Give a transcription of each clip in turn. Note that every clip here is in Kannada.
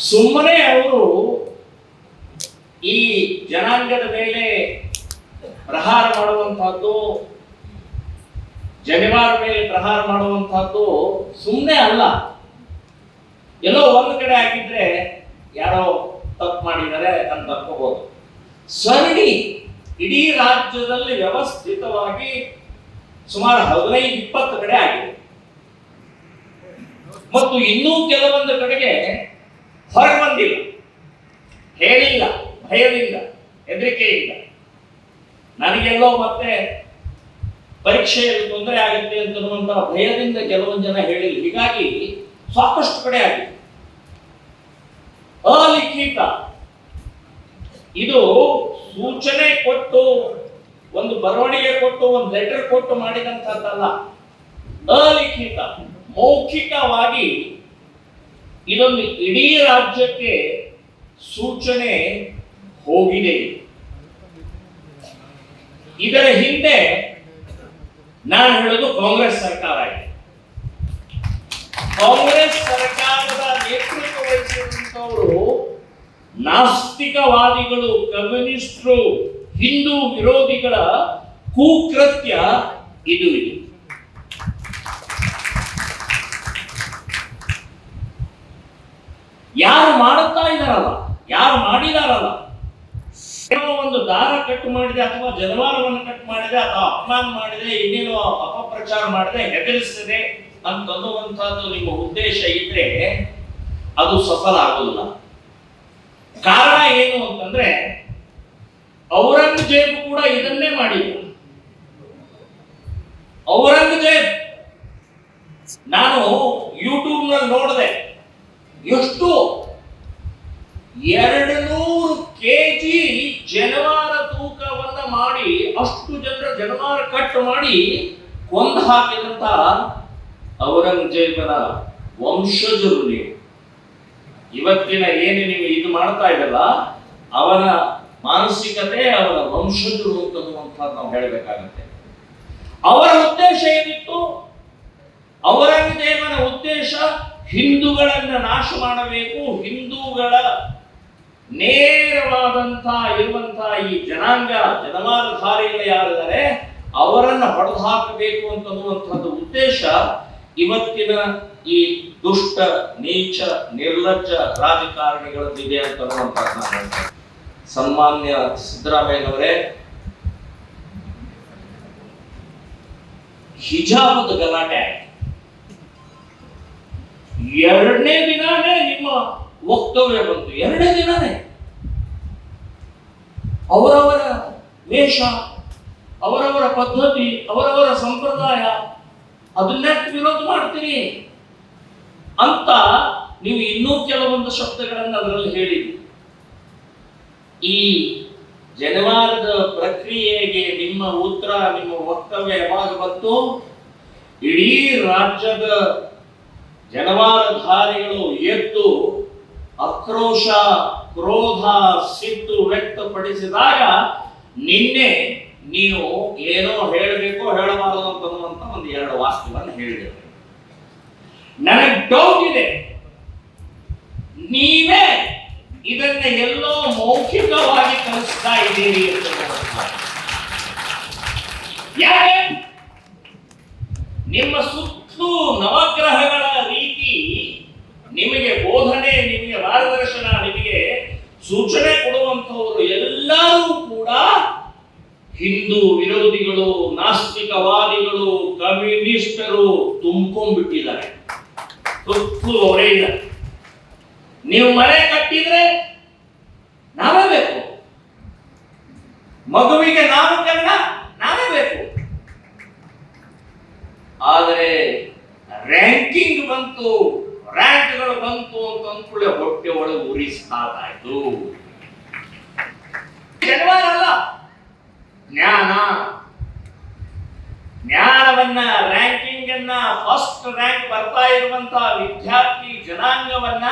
ಸುಮ್ಮನೆ ಅವರು ಈ ಜನಾಂಗದ ಮೇಲೆ ಪ್ರಹಾರ ಮಾಡುವಂತಹದ್ದು, ಜನಿವಾರ ಮೇಲೆ ಪ್ರಹಾರ ಮಾಡುವಂತಹದ್ದು ಸುಮ್ಮನೆ ಅಲ್ಲ. ಎಲ್ಲೋ ಒಂದು ಕಡೆ ಆಗಿದ್ರೆ ಯಾರೋ ತಪ್ಪು ಮಾಡಿದ್ದಾರೆ ಅಂತ ಅನ್ಕೋಬಹುದು. ಸರಣಿ ಇಡೀ ರಾಜ್ಯದಲ್ಲಿ ವ್ಯವಸ್ಥಿತವಾಗಿ ಸುಮಾರು 15-20 ಕಡೆ ಆಗಿದೆ. ಮತ್ತು ಇನ್ನೂ ಕೆಲವೊಂದು ಕಡೆಗೆ ಹೊರ ಬಂದಿಲ್ಲ, ಹೇಳಿಲ್ಲ, ಭಯದಿಂದ, ಹೆದರಿಕೆಯಿಂದ. ನನಗೆಲ್ಲೋ ಮತ್ತೆ ಪರೀಕ್ಷೆಯಲ್ಲಿ ತೊಂದರೆ ಆಗುತ್ತೆ ಅಂತನ್ನುವಂತಹ ಭಯದಿಂದ ಕೆಲವೊಂದು ಜನ ಹೇಳಿಲ್ಲ. ಹೀಗಾಗಿ ಸಾಕಷ್ಟು ಕಡೆ ಆಗಿದೆ. ಅಲಿಖಿತ ಇದು ಸೂಚನೆ ಕೊಟ್ಟು, ಒಂದು ಬರವಣಿಗೆ ಕೊಟ್ಟು, ಒಂದು ಲೆಟರ್ ಕೊಟ್ಟು ಮಾಡಿದಂತಹದ್ದಲ್ಲ. ಅಲಿಖಿತ ಮೌಖಿಕವಾಗಿ ಇದೊಂದು ಇಡೀ ರಾಜ್ಯಕ್ಕೆ ಸೂಚನೆ ಹೋಗಿದೆ. ಇದರ ಹಿಂದೆ ನಾನು ಹೇಳೋದು ಕಾಂಗ್ರೆಸ್ ಸರ್ಕಾರ ಇದೆ. ಕಾಂಗ್ರೆಸ್ ಸರ್ಕಾರದ ನೇತೃತ್ವ ವಹಿಸಿರುವಂತವರು ನಾಸ್ತಿಕವಾದಿಗಳು, ಕಮ್ಯುನಿಸ್ಟರು, ಹಿಂದೂ ವಿರೋಧಿಗಳ ಕುಕೃತ್ಯ ಇದು. ಯಾರು ಮಾಡುತ್ತಾ ಇದ್ದಾರಲ್ಲ, ಯಾರು ಮಾಡಿದಾರಲ್ಲ, ಒಂದು ದಾರ ಕಟ್ಟು ಮಾಡಿದೆ ಅಥವಾ ಜನವಾರವನ್ನು ಕಟ್ಟು ಮಾಡಿದೆ ಅಥವಾ ಅಪಮಾನ ಮಾಡಿದೆ, ಇನ್ನೇನೋ ಅಪಪ್ರಚಾರ ಮಾಡಿದೆ, ಹೆದರಿಸಿದೆ ಅಂತನ್ನುವಂತಹದ್ದು ನಿಮ್ಮ ಉದ್ದೇಶ ಇದ್ರೆ ಅದು ಸಫಲ ಆಗೋದಿಲ್ಲ. ಕಾರಣ ಏನು ಅಂತಂದ್ರೆ ಔರಂಗಜೇಬ್ ಕೂಡ ಇದನ್ನೇ ಮಾಡಿಲ್ಲ. ಔರಂಗಜೇಬ್ ನಾನು ಯೂಟ್ಯೂಬ್ ನಲ್ಲಿ ನೋಡಿದೆ, ಎಷ್ಟು 200 kg ಜನವಾರ ತೂಕವನ್ನ ಮಾಡಿ, ಅಷ್ಟು ಜನರ ಜನವಾರ ಕಟ್ಟು ಮಾಡಿ ಕೊಂದು ಹಾಕಿದಂತ ಔರಂಗಜೇಬನ ವಂಶಜರು ನೀವು. ಇವತ್ತಿನ ಏನು ನೀವು ಇದು ಮಾಡ್ತಾ ಇದ್ದಲ್ಲ, ಅವನ ಮಾನಸಿಕತೆ, ಅವನ ವಂಶಜರು ಅಂತನ್ನುವಂಥದ್ದು ನಾವು ಹೇಳಬೇಕಾಗತ್ತೆ. ಅವರ ಉದ್ದೇಶ ಏನಿತ್ತು? ಔರಂಗಜೇಬನ ಉದ್ದೇಶ ಹಿಂದೂಗಳನ್ನ ನಾಶ ಮಾಡಬೇಕು, ಹಿಂದೂಗಳ ನೇರವಾದಂತಹ ಇರುವಂತಹ ಈ ಜನಾಂಗ, ಜನವಾರಧಾರಿಗಳು ಯಾರಿದ್ದಾರೆ ಅವರನ್ನ ಹೊಡೆದು ಹಾಕಬೇಕು ಅಂತನ್ನುವಂಥದ್ದು ಉದ್ದೇಶ ಇವತ್ತಿನ ಈ ದುಷ್ಟ, ನೀಚ, ನಿರ್ಲಜ್ಜ ರಾಜಕಾರಣಿಗಳದ್ದಿದೆ ಅಂತನ್ನುವಂಥದ್ದು ನಾನು ಹೇಳ್ತೇನೆ. ಸನ್ಮಾನ್ಯ ಸಿದ್ದರಾಮಯ್ಯನವರೇ, ಹಿಜಾಬದ ಗಲಾಟೆ ಎರಡನೇ ದಿನಾನೇ ನಿಮ್ಮ ವಕ್ತವ್ಯ ಬಂತು. ಎರಡನೇ ದಿನಾನೇ ಅವರವರ ವೇಷ, ಅವರವರ ಪದ್ಧತಿ, ಅವರವರ ಸಂಪ್ರದಾಯ, ಅದನ್ನೇ ವಿರೋಧ ಮಾಡ್ತೀರಿ ಅಂತ ನೀವು ಇನ್ನೂ ಕೆಲವೊಂದು ಶಬ್ದಗಳನ್ನು ಅದರಲ್ಲಿ ಹೇಳಿದ್ರಿ. ಈ ಜನವಾರದ ಪ್ರಕ್ರಿಯೆಗೆ ನಿಮ್ಮ ಉತ್ತರ, ನಿಮ್ಮ ವಕ್ತವ್ಯ ಯಾವಾಗ ಬಂತು? ಇಡೀ ರಾಜ್ಯದ ಜನವಾರಧಾರಿಗಳು ಎದ್ದು ಆಕ್ರೋಶ, ಕ್ರೋಧ, ಸಿಟ್ಟು ವ್ಯಕ್ತಪಡಿಸಿದಾಗ ನಿನ್ನೆ ನೀವು ಏನೋ ಹೇಳಬೇಕು, ಹೇಳಬಾರದು ಅಂತನ್ನುವಂತ ಒಂದು 2 ವಾಕ್ಯವನ್ನು ಹೇಳಿದರು. ನನಗೆ ಡೌಟ್ ಇದೆ, ನೀವೇ ಇದನ್ನ ಎಲ್ಲೋ ಮೌಖಿಕವಾಗಿ ಕಲಿಸ್ತಾ ಇದ್ದೀರಿ ಅಂತ. ಯಾಕೆ ನಿಮ್ಮ ಸುತ್ತಲೂ ನವಗ್ರಹಗಳ ರೀತಿ ನಿಮಗೆ ಬೋಧನೆ, ನಿಮಗೆ ಮಾರ್ಗದರ್ಶನ, ನಿಮಗೆ ಸೂಚನೆ ಕೊಡುವಂತವರು ಎಲ್ಲರೂ ಕೂಡ ಹಿಂದೂ ವಿರೋಧಿಗಳು, ನಾಸ್ತಿಕವಾದಿಗಳು, ಕಮ್ಯುನಿಸ್ಟರು ತುಂಬಿಕೊಂಡ್ಬಿಟ್ಟಿದ್ದಾರೆ. ಸುತ್ತಲೂ ಅವರೇ ಇದ್ದಾರೆ. ನೀವು ಮನೆ ಕಟ್ಟಿದ್ರೆ ನಾವೇ ಬೇಕು, ಮಗುವಿಗೆ ನಾಮಕರಣ ನಾವೇ ಬೇಕು. ಆದರೆ ರ್ಯಾಂಕಿಂಗ್ ಬಂತು, ರ್ಯಾಂಕ್ಗಳು ಬಂತು ಅಂತ ಅಂದ್ಕೊಳ್ಳೆ ಹೊಟ್ಟೆ ಒಳಗೆ ಉರಿಸ್ತಾಯಿತು. ಜನವಾರ ಅಲ್ಲ, ಜ್ಞಾನವನ್ನ, ರ್ಯಾಂಕಿಂಗ್ ಅನ್ನ, ಫಸ್ಟ್ ರ್ಯಾಂಕ್ ಬರ್ತಾ ಇರುವಂತಹ ವಿದ್ಯಾರ್ಥಿ ಜನಾಂಗವನ್ನ,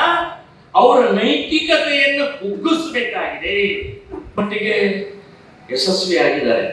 ಅವರ ನೈತಿಕತೆಯನ್ನು ಕುಗ್ಗಿಸಬೇಕಾಗಿದೆ. ಮಟ್ಟಿಗೆ ಯಶಸ್ವಿಯಾಗಿದ್ದಾರೆ.